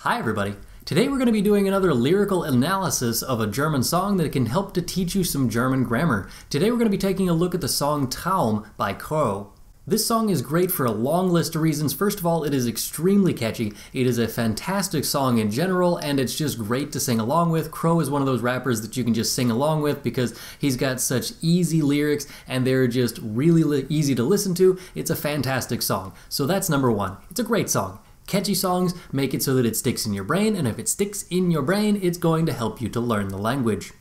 Hi everybody! Today we're going to be doing another lyrical analysis of a German song that can help to teach you some German grammar. Today we're going to be taking a look at the song Traum by Crow. This song is great for a long list of reasons. First of all, it is extremely catchy. It is a fantastic song in general, and it's just great to sing along with. Crow is one of those rappers that you can just sing along with because he's got such easy lyrics and they're just really easy to listen to. It's a fantastic song. So that's number one. It's a great song. Catchy songs make it so that it sticks in your brain, and if it sticks in your brain, it's going to help you to learn the language.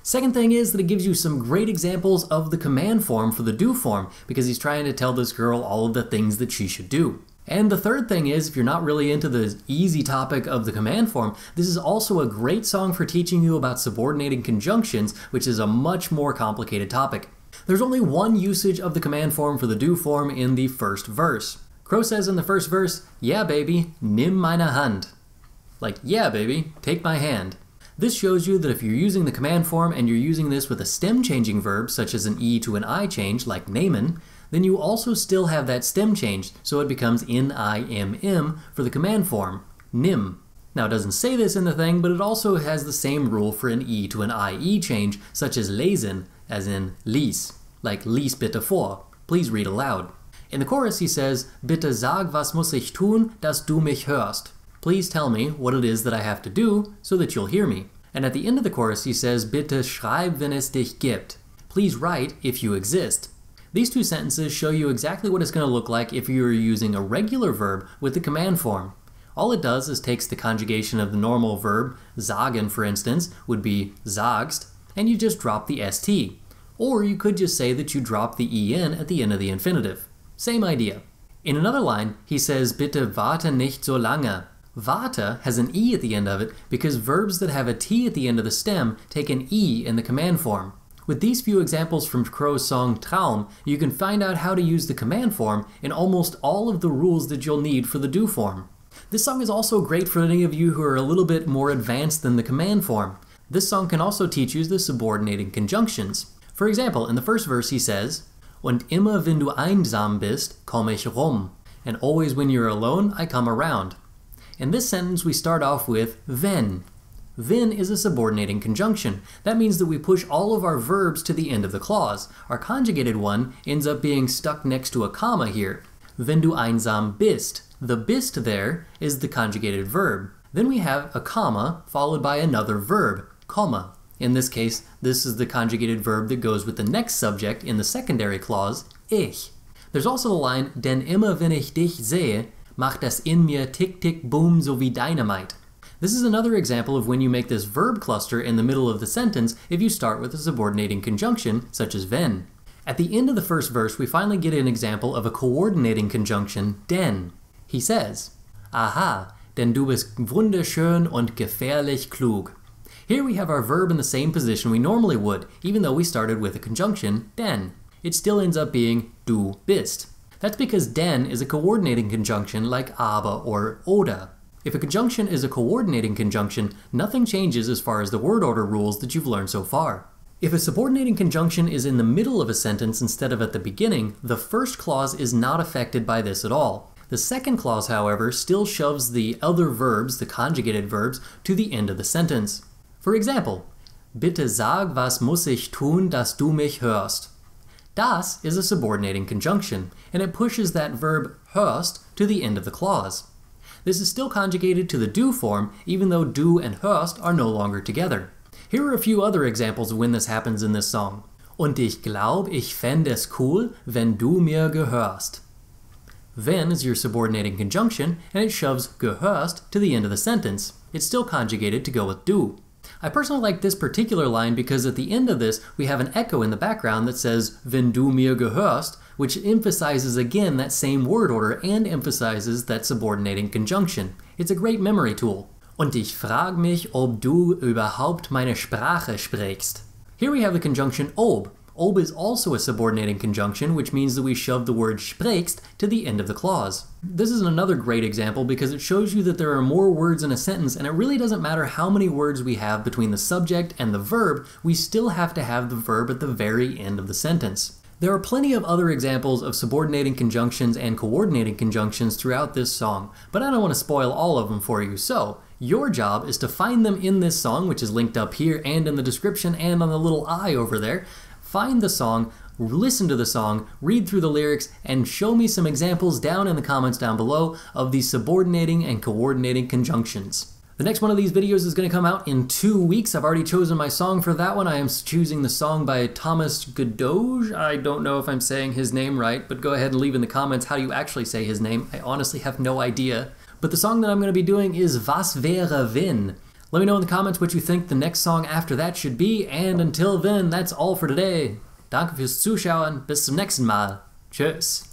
Second thing is that it gives you some great examples of the command form for the do form, because he's trying to tell this girl all of the things that she should do. And the third thing is, if you're not really into the easy topic of the command form, this is also a great song for teaching you about subordinating conjunctions, which is a much more complicated topic. There's only one usage of the command form for the do form in the first verse. Crow says in the first verse, "Yeah baby, nimm meine Hand." Like, yeah baby, take my hand. This shows you that if you're using the command form and you're using this with a stem changing verb, such as an E to an I change, like nehmen, then you also still have that stem change, so it becomes N-I-M-M for the command form, nimm. Now it doesn't say this in the thing, but it also has the same rule for an E to an I-E change, such as lesen, as in lies, like lies bitte vor, please read aloud. In the chorus he says, "Bitte sag, was muss ich tun, dass du mich hörst." Please tell me what it is that I have to do so that you'll hear me. And at the end of the chorus he says, "Bitte schreib, wenn es dich gibt." Please write if you exist. These two sentences show you exactly what it's going to look like if you were using a regular verb with the command form. All it does is takes the conjugation of the normal verb, sagen for instance, would be sagst, and you just drop the st. Or you could just say that you drop the en at the end of the infinitive. Same idea. In another line, he says, "Bitte warte nicht so lange." Warte has an E at the end of it because verbs that have a T at the end of the stem take an E in the command form. With these few examples from Crow's song Traum, you can find out how to use the command form in almost all of the rules that you'll need for the do form. This song is also great for any of you who are a little bit more advanced than the command form. This song can also teach you the subordinating conjunctions. For example, in the first verse he says, "Und immer wenn du einsam bist, komm ich rum." And always when you're alone, I come around. In this sentence we start off with wenn. Wenn is a subordinating conjunction. That means that we push all of our verbs to the end of the clause. Our conjugated one ends up being stuck next to a comma here. Wenn du einsam bist. The bist there is the conjugated verb. Then we have a comma followed by another verb, comma. In this case, this is the conjugated verb that goes with the next subject in the secondary clause, ich. There's also the line, "Denn immer wenn ich dich sehe, macht das in mir tick tick boom so wie Dynamite." This is another example of when you make this verb cluster in the middle of the sentence if you start with a subordinating conjunction, such as wenn. At the end of the first verse, we finally get an example of a coordinating conjunction, denn. He says, "Aha, denn du bist wunderschön und gefährlich klug." Here we have our verb in the same position we normally would, even though we started with a conjunction, denn. It still ends up being du bist. That's because denn is a coordinating conjunction like aber or oder. If a conjunction is a coordinating conjunction, nothing changes as far as the word order rules that you've learned so far. If a subordinating conjunction is in the middle of a sentence instead of at the beginning, the first clause is not affected by this at all. The second clause, however, still shoves the other verbs, the conjugated verbs, to the end of the sentence. For example, "Bitte sag, was muss ich tun, dass du mich hörst." Das is a subordinating conjunction, and it pushes that verb hörst to the end of the clause. This is still conjugated to the do form, even though du and hörst are no longer together. Here are a few other examples of when this happens in this song. "Und ich glaub, ich fänd es cool, wenn du mir gehörst." Wenn is your subordinating conjunction, and it shoves gehörst to the end of the sentence. It's still conjugated to go with du. I personally like this particular line because at the end of this we have an echo in the background that says "Wenn du mir gehörst," which emphasizes again that same word order and emphasizes that subordinating conjunction. It's a great memory tool. "Und ich frag mich, ob du überhaupt meine Sprache sprichst." Here we have the conjunction ob. Ob is also a subordinating conjunction, which means that we shove the word sprichst to the end of the clause. This is another great example because it shows you that there are more words in a sentence, and it really doesn't matter how many words we have between the subject and the verb, we still have to have the verb at the very end of the sentence. There are plenty of other examples of subordinating conjunctions and coordinating conjunctions throughout this song, but I don't want to spoil all of them for you, so your job is to find them in this song, which is linked up here and in the description and on the little I over there. Find the song, listen to the song, read through the lyrics, and show me some examples down in the comments down below of these subordinating and coordinating conjunctions. The next one of these videos is going to come out in 2 weeks. I've already chosen my song for that one. I am choosing the song by Thomas Godoge. I don't know if I'm saying his name right, but go ahead and leave in the comments how you actually say his name. I honestly have no idea. But the song that I'm going to be doing is Was wäre wenn? Let me know in the comments what you think the next song after that should be, and until then, that's all for today. Danke fürs Zuschauen, bis zum nächsten Mal. Tschüss.